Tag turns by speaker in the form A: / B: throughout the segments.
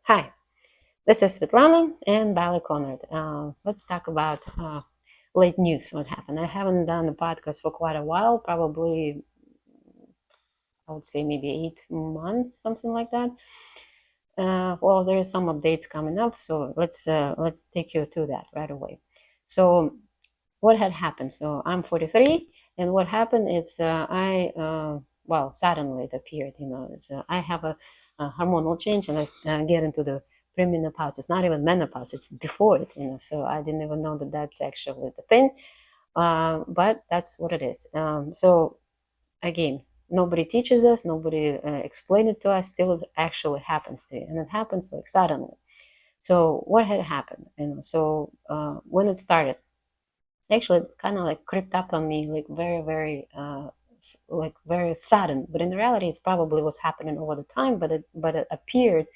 A: Hi, this is Svetlana and Ballet Conrad. Let's talk about late news. What happened? I haven't done a podcast for quite a while, probably I would say maybe 8 months, something like that. Well, there is some updates coming up, so let's take you to that right away. So, what had happened? So I'm 43, and what happened is well, suddenly it appeared. I have a hormonal change, and I get into the perimenopause. It's not even menopause; it's before it. So I didn't even know that that's actually the thing. But that's what it is. So again, nobody teaches us, nobody explained it to us till it actually happens to you, and it happens like suddenly. So what had happened? When it started, actually it kind of like creeped up on me, like very sudden. But in reality, it's probably what's happening over the time. But it appeared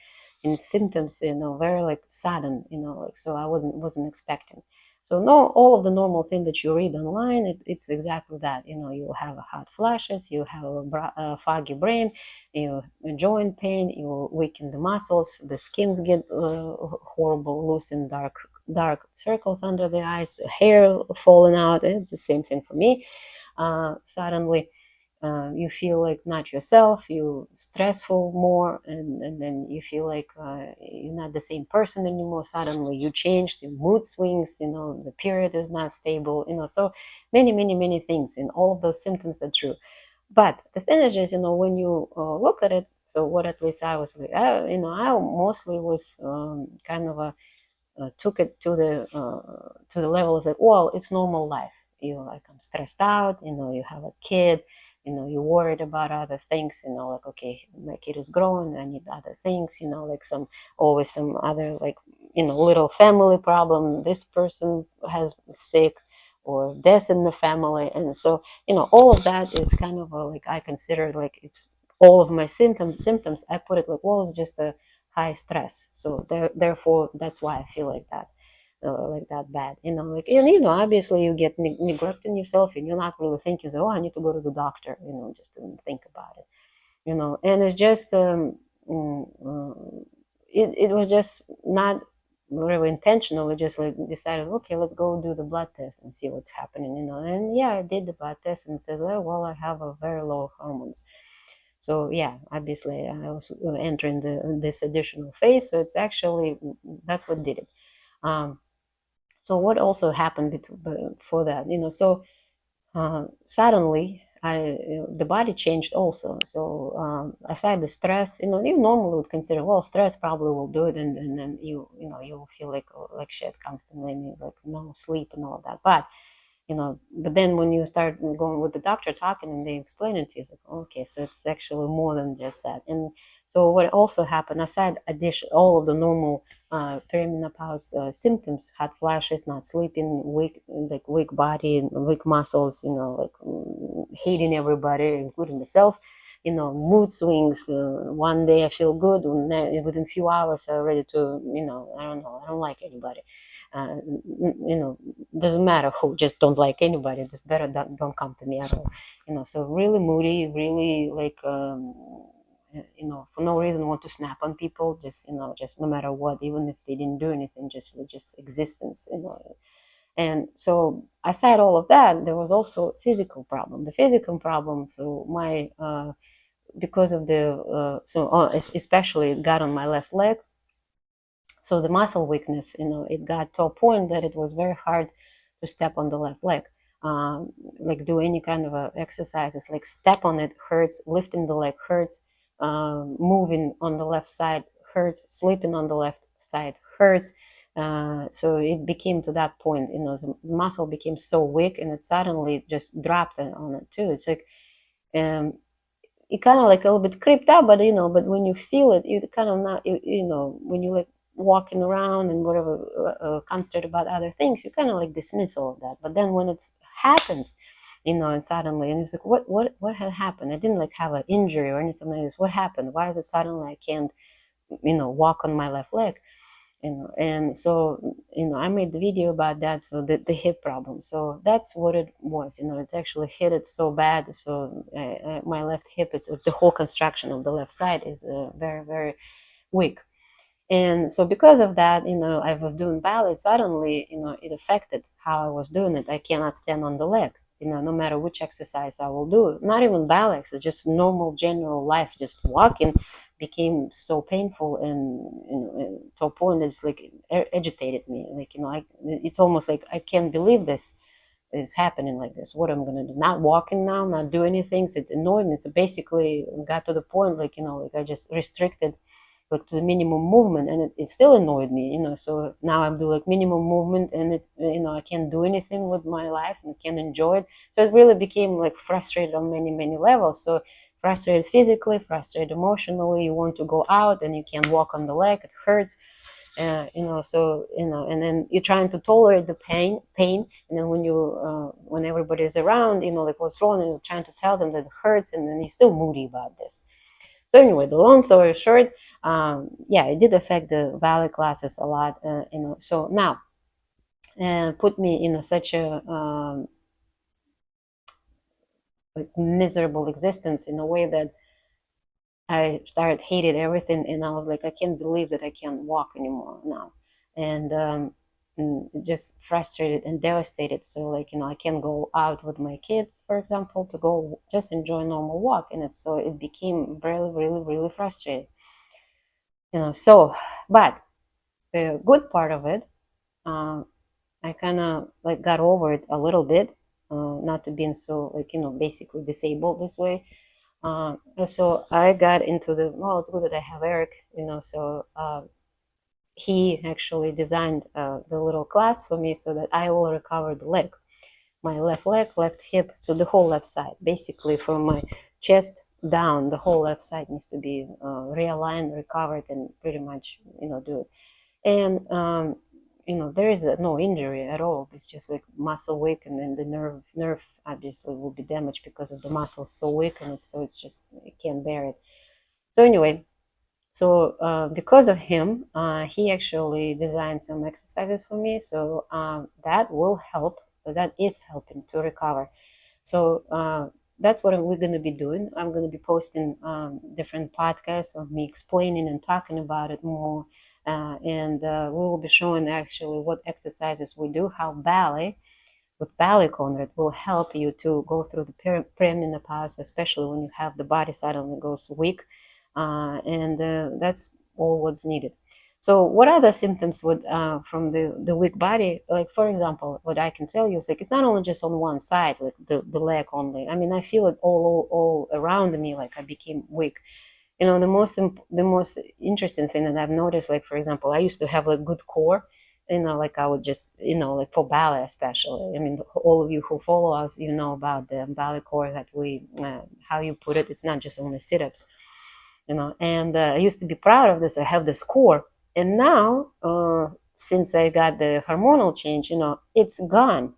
A: in symptoms, very like sudden, like so I wasn't expecting. So no, all of the normal thing that you read online, it's exactly that. You have hot flashes, you have a foggy brain, you joint pain, you weaken the muscles, the skins get horrible, loose and dark circles under the eyes, hair falling out. It's the same thing for me. Suddenly you feel like not yourself, you stressful more, and then you feel like you're not the same person anymore. Suddenly you change, the mood swings, the period is not stable, so many things, and all of those symptoms are true. But the thing is just, when you look at it, so what at least I was like, I mostly was kind of a took it to the level of like, well, it's normal life. Like, I'm stressed out. You have a kid. You're worried about other things. Like, okay, my kid is growing. I need other things. Like always some other, like, little family problem. This person has sick or death in the family, and so all of that is kind of like, I consider like it's all of my symptoms. I put it like, well, it's just a high stress. So therefore, that's why I feel like that bad. Like, and obviously you get neglecting yourself, and you're not really thinking, so, oh, I need to go to the doctor. Just to think about it. And it's just mm, uh, it was just not really intentional. We just like decided, okay, let's go do the blood test and see what's happening. And yeah, I did the blood test, and it said, oh, well, I have a very low hormones. So yeah, obviously I was entering this additional phase. So it's actually, that's what did it. Um, so what also happened before that, so suddenly the body changed also. So aside the stress, you normally would consider, well, stress probably will do it, and then you will feel like shit constantly, and like no sleep and all that. But then when you start going with the doctor talking, and they explain it to you, it's like, okay, so it's actually more than just that. And so what also happened, aside addition all of the normal perimenopause symptoms, hot flashes, not sleeping, weak body, weak muscles, like hating everybody, including myself, mood swings. One day I feel good, within a few hours I'm ready to, I don't know, I don't like anybody. Doesn't matter who, just don't like anybody. Just better don't come to me at all. So really moody, really like, for no reason want to snap on people, just no matter what, even if they didn't do anything, just existence. And so aside all of that, there was also a physical problem. The physical problem, so my because of the especially it got on my left leg. So the muscle weakness, it got to a point that it was very hard to step on the left leg. Like do any kind of exercises, like step on it hurts, lifting the leg hurts, moving on the left side hurts, sleeping on the left side hurts. So it became to that point, the muscle became so weak, and it suddenly just dropped on it too. It's like, um, it kind of like a little bit creeped out, but when you feel it, you kind of not, when you like walking around and whatever, concentrate about other things, you kind of like dismiss all of that. But then when it happens, and suddenly, and it's like, what had happened? I didn't like have an injury or anything like this. What happened? Why is it suddenly I can't, walk on my left leg? And so I made the video about that. So the hip problem, so that's what it was. It's actually hit it so bad. So my left hip is, the whole construction of the left side is very weak. And so because of that, I was doing ballet. Suddenly, it affected how I was doing it. I cannot stand on the leg. No matter which exercise I will do, not even ballet, it's just normal general life, just walking became so painful, and to a point it's like it agitated me. Like, it's almost like I can't believe this is happening like this. What I'm gonna do? Not walking now, not do anything. So it's annoying. It's basically got to the point, like, like I just restricted like to the minimum movement, and it still annoyed me. So now I'm doing like minimum movement, and it's, I can't do anything with my life and can't enjoy it. So it really became like frustrated on many levels. So frustrated physically, frustrated emotionally. You want to go out and you can't walk on the leg, it hurts. So and then you're trying to tolerate the pain, and then when everybody's around, like what's wrong, and you're trying to tell them that it hurts, and then you're still moody about this. So anyway, the long story short, yeah, it did affect the ballet classes a lot. So now, put me in such a like miserable existence in a way that I started hated everything, and I was like, I can't believe that I can't walk anymore now, and just frustrated and devastated. So like, I can't go out with my kids, for example, to go just enjoy a normal walk, and it became really frustrating. So, but the good part of it, uh, I kind of like got over it a little bit, not to being so like, basically disabled this way. So I got into well, it's good that I have Eric, so he actually designed the little class for me so that I will recover the leg, my left leg, left hip, so the whole left side, basically from my chest down, the whole left side needs to be realigned, recovered, and pretty much, do it. And there is no injury at all. It's just like muscle weak, and then the nerve obviously will be damaged because of the muscles so weak, and it's just, it can't bear it. So anyway, so because of him, he actually designed some exercises for me, so that will help, that is helping to recover. So that's what we're going to be doing. I'm going to be posting different podcasts of me explaining and talking about it more. And we will be showing actually what exercises we do, how ballet, with Ballet, Conrad, will help you to go through the perimenopause, especially when you have the body suddenly goes weak. And that's all what's needed. So what are the symptoms from the weak body? Like, for example, what I can tell you is like, it's not only just on one side, like the leg only. I mean, I feel it all around me, like I became weak. The most interesting thing that I've noticed, like, for example, I used to have like good core. Like I would just, like for ballet especially. I mean, all of you who follow us, about the ballet core, that how you put it, it's not just only sit-ups. And I used to be proud of this. I have this core, and now since I got the hormonal change, it's gone.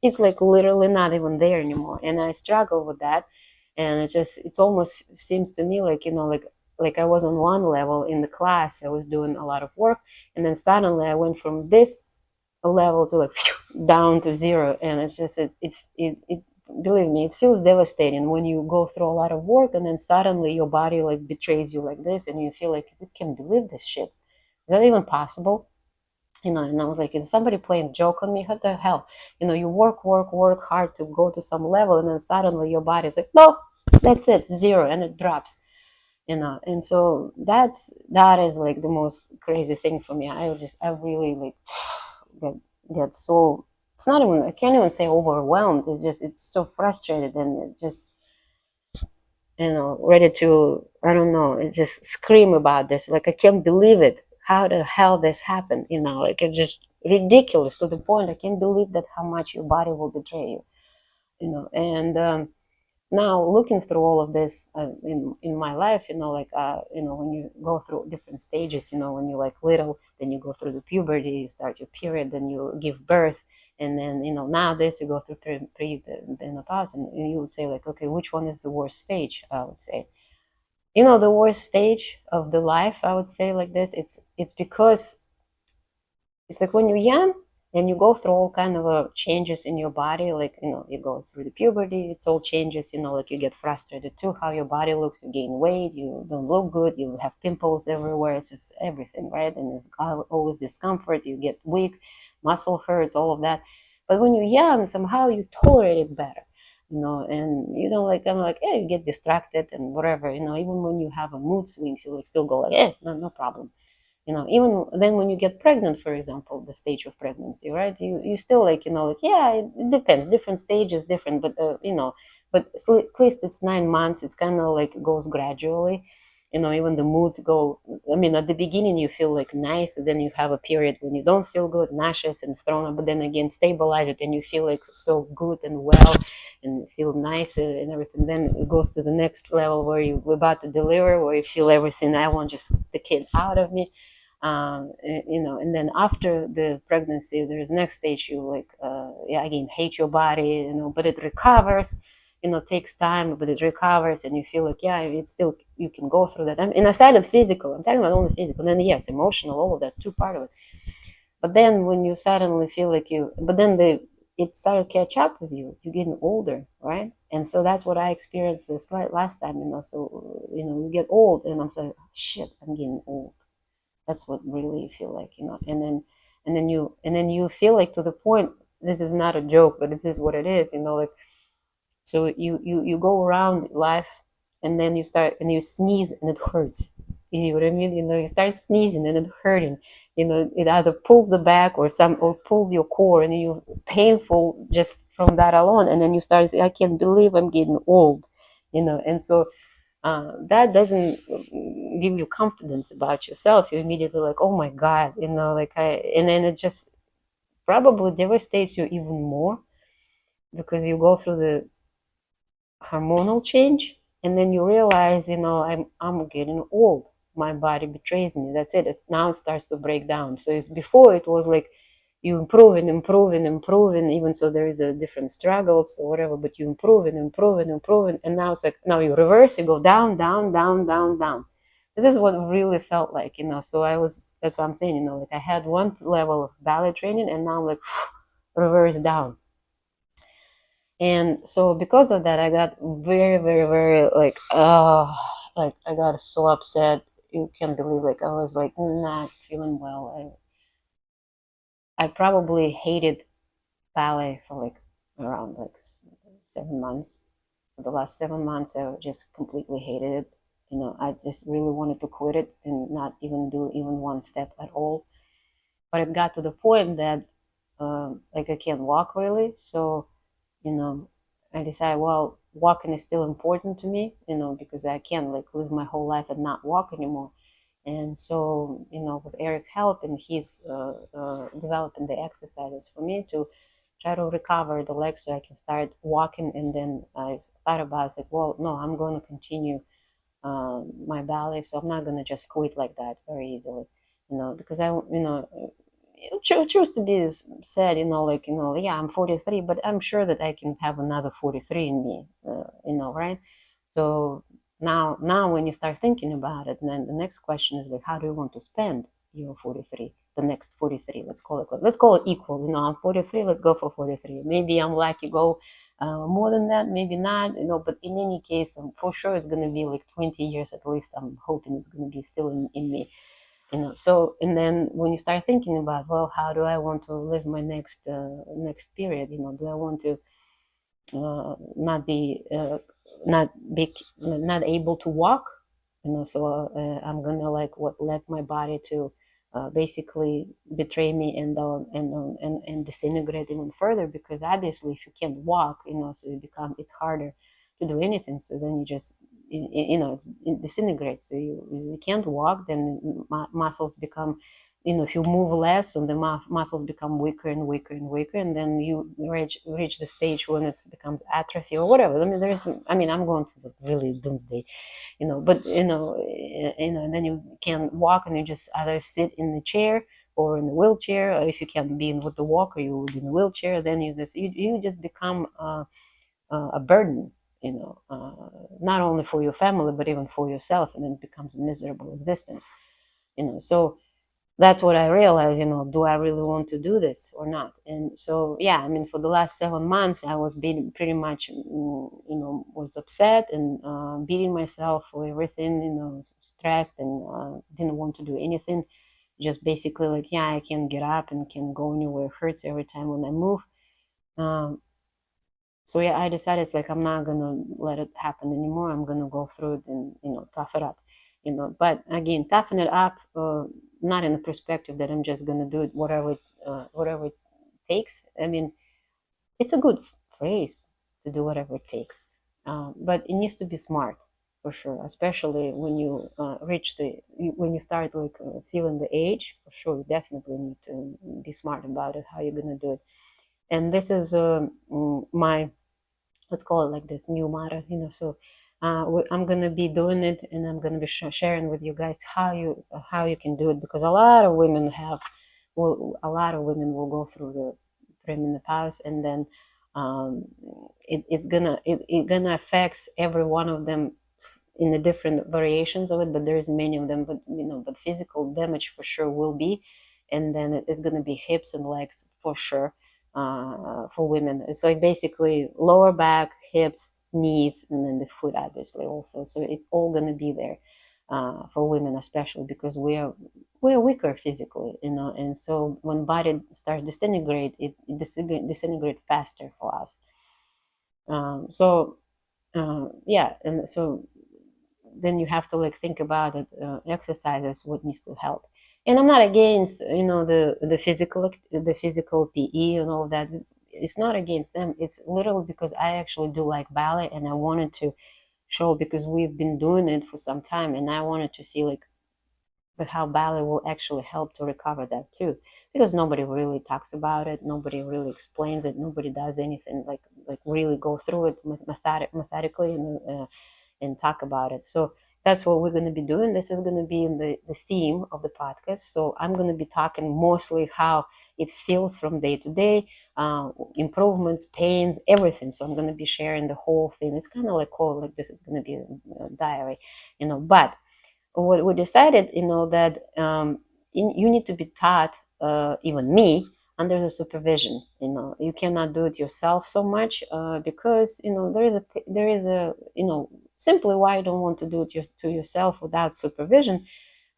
A: It's like literally not even there anymore, and I struggle with that. And it almost seems to me like, like I was on one level in the class, I was doing a lot of work, and then suddenly I went from this level to like down to zero. And it's just it believe me, it feels devastating when you go through a lot of work, and then suddenly your body like betrays you like this, and you feel like, you can't believe this shit. Is that even possible? And I was like, is somebody playing a joke on me? What the hell? You work hard to go to some level, and then suddenly your body's like, no, that's it, zero, and it drops. And so that is like the most crazy thing for me. I really like get so, it's not even, I can't even say overwhelmed. It's so frustrated, and it just, ready to, I don't know, it just scream about this. Like, I can't believe it. How the hell this happened? Like, it's just ridiculous to the point. I can't believe that how much your body will betray you. And now looking through all of this in my life, when you go through different stages, when you're like little, then you go through the puberty, you start your period, then you give birth, and then nowadays you go through perimenopause, and you would say like, okay, which one is the worst stage? I would say, the worst stage of the life, I would say like this, it's because it's like when you're young, and you go through all kind of changes in your body, like, you go through the puberty, it's all changes, like you get frustrated too, how your body looks, you gain weight, you don't look good, you have pimples everywhere, it's just everything, right? And it's always discomfort, you get weak, muscle hurts, all of that. But when you're young, somehow you tolerate it better, and like, I'm like, yeah, you get distracted and whatever, even when you have a mood swings, you like still go like, no problem. Even then when you get pregnant, for example, the stage of pregnancy, right? You still like, like, yeah, it depends, different stages, different, but but at least it's 9 months, it's kind of like goes gradually. Even the moods go, I mean, at the beginning you feel like nice, and then you have a period when you don't feel good, nauseous and thrown up, but then again stabilize it and you feel like so good and well and feel nice and everything. Then it goes to the next level where you're about to deliver, where you feel everything, I want just the kid out of me. And then after the pregnancy, there's next stage, you like, yeah, again, hate your body, but it recovers, takes time, but it recovers, and you feel like, yeah, it's still, you can go through that. And aside of physical, I'm talking about only physical, then yes, emotional, all of that, too, part of it. But then when you suddenly feel like but then it started to catch up with you, you're getting older, right? And so that's what I experienced this last time, so, you get old, and I'm saying, shit, I'm getting old. That's what really you feel like, and then you feel like, to the point, this is not a joke, but it is what it is, like, so you go around life, and then you start, and you sneeze and it hurts. You see what I mean? You start sneezing and it hurting. It either pulls the back, or pulls your core, and you painful just from that alone. And then you start, I can't believe I'm getting old, and so that doesn't give you confidence about yourself. You're immediately like, oh my God, and then it just probably devastates you even more, because you go through the hormonal change, and then you realize, I'm getting old. My body betrays me. That's it. It starts to break down. So it's before, it was like you improve and improve and improve, and even so there is a different struggles or whatever, but you improve and improve and improve, and now it's like, now you reverse, you go down, down, down, down, down. This is what really felt like, so that's what I'm saying, like, I had one level of ballet training, and now I'm like, reverse down. And so because of that, I got very, very, very, like I got so upset. You can't believe, like, I was like not feeling well. I probably hated ballet for like around like 7 months. For the last 7 months, I just completely hated it. I just really wanted to quit it and not even do even one step at all. But it got to the point that, like, I can't walk really. So, you know, I decided, well, walking is still important to me, because I can't like live my whole life and not walk anymore. And so, with Eric help, and he's developing the exercises for me to try to recover the legs so I can start walking. And then I thought about, it's like, well, no, I'm going to continue my ballet, so I'm not going to just quit like that very easily, because choose to be said, like, yeah, I'm 43, but I'm sure that I can have another 43 in me, right? So now when you start thinking about it, then the next question is like, how do you want to spend your 43, the next 43? Let's call it equal. I'm 43. Let's go for 43. Maybe I'm lucky, go more than that, maybe not, but in any case, for sure it's going to be like 20 years at least. I'm hoping it's going to be still in me. So, and then when you start thinking about, well, how do I want to live my next period? Do I want to not be not able to walk? So I'm gonna like let my body to basically betray me, and disintegrate even further, because obviously if you can't walk, so it's harder to do anything. So then you just it disintegrates. So you can't walk, then muscles become, if you move less, and the muscles become weaker and weaker and weaker, and then you reach the stage when it becomes atrophy or whatever. I'm going to the really doomsday, but and then you can't walk, and you just either sit in the chair or in the wheelchair. Or if you can't be in with the walker, you will be in the wheelchair. Then you just become a burden, not only for your family but even for yourself, and it becomes a miserable existence. So that's what I realized, do I really want to do this or not? And so, yeah, I mean, for the last 7 months, I was being pretty much, was upset and beating myself for everything, stressed and didn't want to do anything. Just basically like, yeah, I can get up and can go anywhere. It hurts every time when I move. Um, so yeah, I decided it's like I'm not gonna let it happen anymore. I'm gonna go through it and tough it up, But again, toughen it up, not in the perspective that I'm just gonna do it whatever it takes. I mean, it's a good phrase to do whatever it takes, but it needs to be smart for sure. Especially when you reach when you start like feeling the age. For sure, you definitely need to be smart about it. How you're gonna do it, and this is my, let's call it like this, new motto, so I'm gonna be doing it, and I'm gonna be sharing with you guys how you can do it, because a lot of women will go through the perimenopause, and then um, it gonna affects every one of them in the different variations of it, but there's many of them, but physical damage for sure will be, and then it's gonna be hips and legs for sure, for women. It's like basically lower back, hips, knees, and then the foot, obviously, also. So it's all going to be there for women, especially because we're weaker physically, and so when body starts disintegrate, it disintegrate faster for us. So yeah, and so then you have to like think about it, exercises, what needs to help. And I'm not against the physical PE and all that. It's not against them. It's literally because I actually do like ballet, and I wanted to show, because we've been doing it for some time, and I wanted to see like but how ballet will actually help to recover that too, because nobody really talks about it, nobody really explains it, nobody does anything like really go through it methodically, and talk about it. So that's what we're going to be doing. This is going to be in the theme of the podcast. So I'm going to be talking mostly how it feels from day to day, improvements, pains, everything. So I'm going to be sharing the whole thing. It's kind of like, oh, like this is going to be a diary, but what we decided, that you need to be taught, even me, under the supervision. You cannot do it yourself so much, because there is a simply why you don't want to do it to yourself without supervision,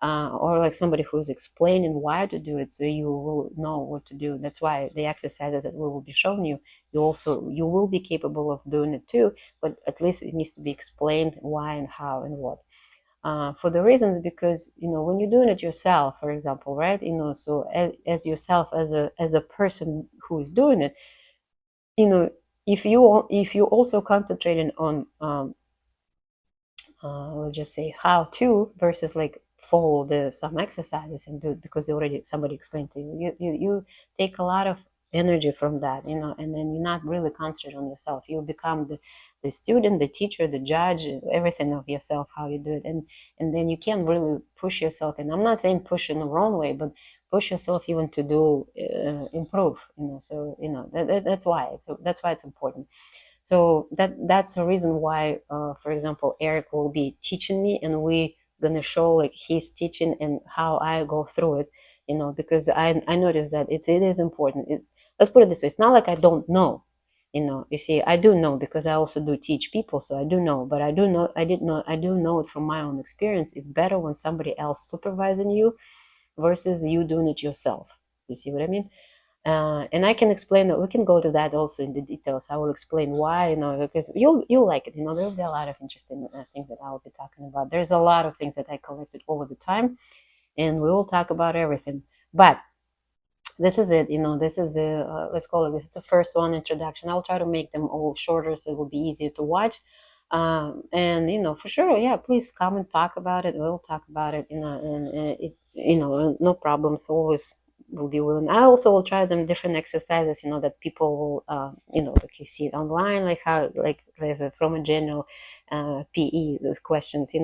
A: or like somebody who's explaining why to do it, so you will know what to do. That's why the exercises that we will be showing you, you will be capable of doing it too, but at least it needs to be explained why and how and what, for the reasons, because when you're doing it yourself, for example, right, so as yourself, as a person who is doing it, you know if you also concentrating on, let's just say, how to, versus like follow some exercises and do it because already somebody explained to you. You take a lot of energy from that, and then you're not really concentrating on yourself. You become the student, the teacher, the judge, everything of yourself, how you do it, and then you can't really push yourself. And I'm not saying push in the wrong way, but push yourself even to do, improve. So that's why it's important. So that's a reason why, for example, Eric will be teaching me, and we gonna show like he's teaching and how I go through it, because I noticed that it is important. Let's put it this way: it's not like I don't know. You see, I do know, because I also do teach people, so I do know. But I do know it from my own experience. It's better when somebody else supervising you versus you doing it yourself. You see what I mean? And I can explain that. We can go to that also in the details. I will explain why, because you'll like it. There'll be a lot of interesting things that I will be talking about. There's a lot of things that I collected over the time, and we will talk about everything. But this is it. This is let's call it this. It's the first one, introduction. I'll try to make them all shorter so it will be easier to watch. And for sure, yeah, please come and talk about it. We'll talk about it. And it, no problems. Always will be willing. I also will try them different exercises. That people will, like you see it online, like how, like there's from a general PE, those questions. I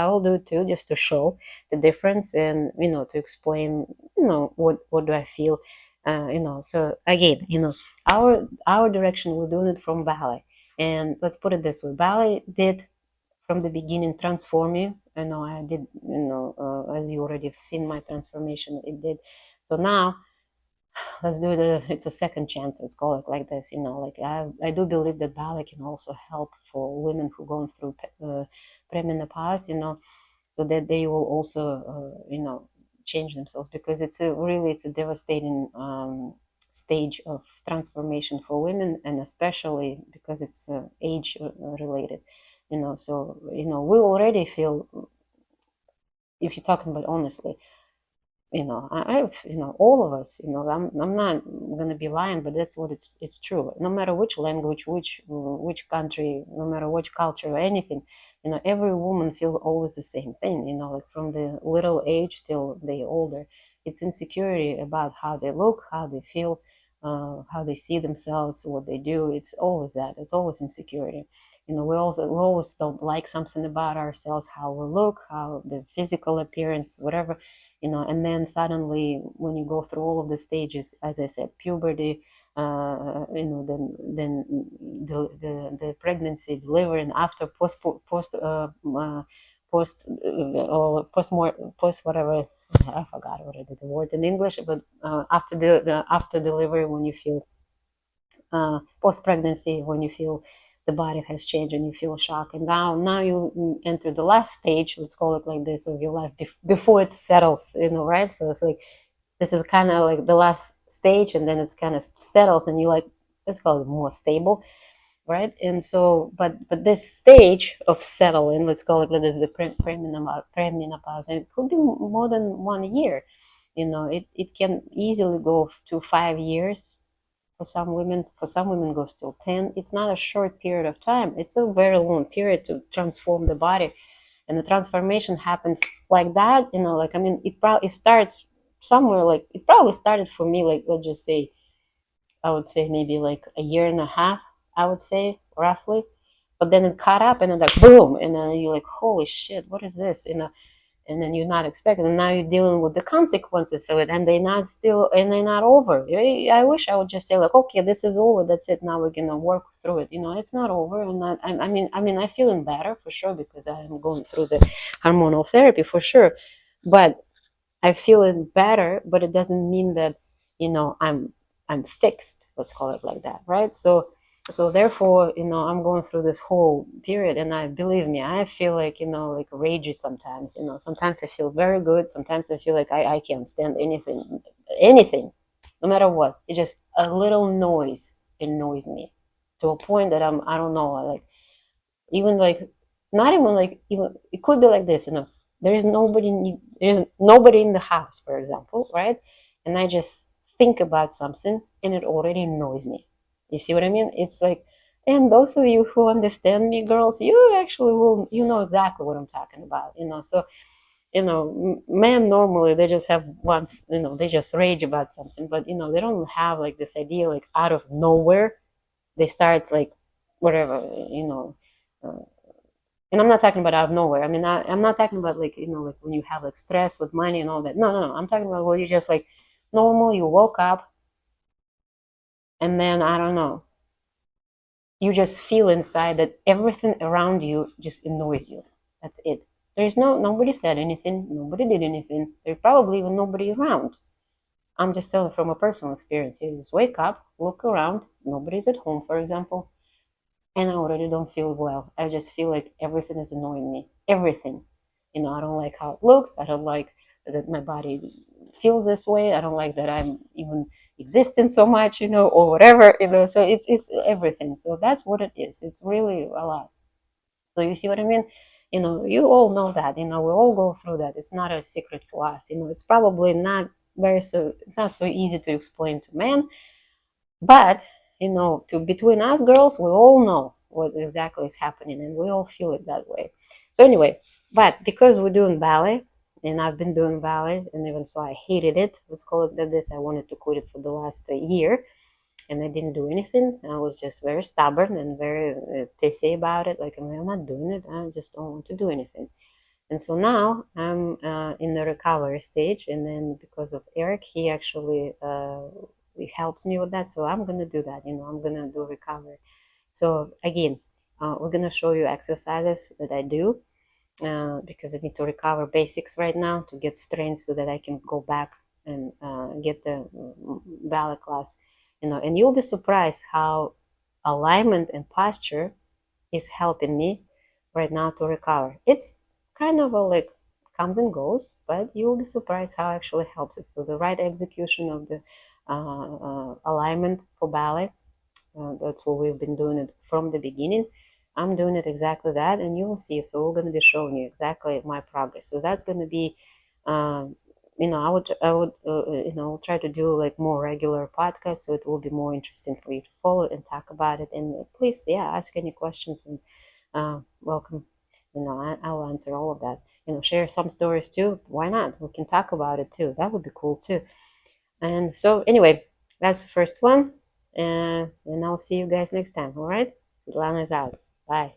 A: will do it too, just to show the difference, and to explain, what do I feel, so again, our direction, we're doing it from ballet. And let's put it this way: ballet did from the beginning transform me, I did, as you already have seen my transformation, it did. So now let's do it's a second chance, let's call it like this. Like I do believe that ballet can also help for women who going through premenopause, so that they will also change themselves, because it's a devastating stage of transformation for women, and especially because it's age related. So we already feel, if you're talking about honestly, I've, all of us, I'm not gonna be lying, but that's what it's true. No matter which language, which country, no matter which culture or anything, every woman feel always the same thing. Like from the little age till they older, it's insecurity about how they look, how they feel, how they see themselves, what they do. It's always that. It's always insecurity. We always don't like something about ourselves, how we look, how the physical appearance, whatever. And then suddenly when you go through all of the stages, as I said, puberty, then the pregnancy, delivery, and after post whatever, I forgot already the word in English, but after the after delivery, when you feel post pregnancy, when you feel the body has changed and you feel shock, and now you enter the last stage, let's call it like this, of your life before it settles, right? So it's like this is kind of like the last stage, and then it's kind of settles, and you like, let's call it more stable, right? And so but this stage of settling, let's call it like this, the premenopause, and it could be more than 1 year. It can easily go to 5 years for some women. For some women goes till 10. It's not a short period of time, it's a very long period to transform the body. And the transformation happens like that, like, I mean, it starts somewhere, like it probably started for me, like, let's just say, I would say maybe like a year and a half, I would say roughly. But then it caught up, and then like boom, and then you're like, holy shit, what is this? And then you're not expecting, and now you're dealing with the consequences of it, and they're not over. I wish I would just say like, okay, this is over, that's it, now we're gonna work through it. It's not over. And I mean, I'm feeling better for sure, because I'm going through the hormonal therapy for sure. But I feel it better, but it doesn't mean that I'm fixed. Let's call it like that, right? So therefore, I'm going through this whole period, and I believe me, I feel like like ragey sometimes. Sometimes I feel very good. Sometimes I feel like I can't stand anything, no matter what. It's just a little noise annoys me to a point that I don't know, like, even like, not even like, even it could be like this, there's nobody in the house, for example, right? And I just think about something, and it already annoys me. You see what I mean? It's like, and those of you who understand me, girls, you actually will, know exactly what I'm talking about. So men normally, they just have once, they just rage about something, but they don't have like this idea, like out of nowhere they start like whatever, uh, and I'm not talking about out of nowhere. I mean, I'm not talking about like, like when you have like stress with money and all that. No, no, no. I'm talking about, well, you just like normal, you woke up, and then I don't know, you just feel inside that everything around you just annoys you. That's it. There's nobody said anything, nobody did anything. There's probably even nobody around. I'm just telling from a personal experience. You just wake up, look around, nobody's at home, for example, and I already don't feel well. I just feel like everything is annoying me. Everything. I don't like how it looks. I don't like that my body feels this way. I don't like that I'm even existing so much, or whatever, So it's everything. So that's what it is. It's really a lot. So you see what I mean? You all know that. We all go through that. It's not a secret for us. It's probably not it's not so easy to explain to men, but to between us girls, we all know what exactly is happening, and we all feel it that way. So anyway, but because we're doing ballet, and I've been doing ballet, and even so I hated it. Let's call it that. I wanted to quit it for the last year, and I didn't do anything. I was just very stubborn and very pissy about it. Like, I'm not doing it. I just don't want to do anything. And so now I'm in the recovery stage, and then because of Eric, he actually he helps me with that. So I'm gonna do that. I'm gonna do recovery. So again, we're gonna show you exercises that I do, because I need to recover basics right now to get strength so that I can go back and get the ballet class. And you'll be surprised how alignment and posture is helping me right now to recover. It's kind of a like comes and goes, but you will be surprised how it actually helps it. So the right execution of the alignment for ballet, that's what we've been doing it from the beginning. I'm doing it exactly that, and you will see. So we're going to be showing you exactly my progress. So that's going to be, um, try to do like more regular podcasts, so it will be more interesting for you to follow and talk about it. And please, yeah, ask any questions and welcome. I'll answer all of that. Share some stories too. Why not? We can talk about it too. That would be cool too. And so anyway, that's the first one. And I'll see you guys next time. All right. Svetlana is out. Bye.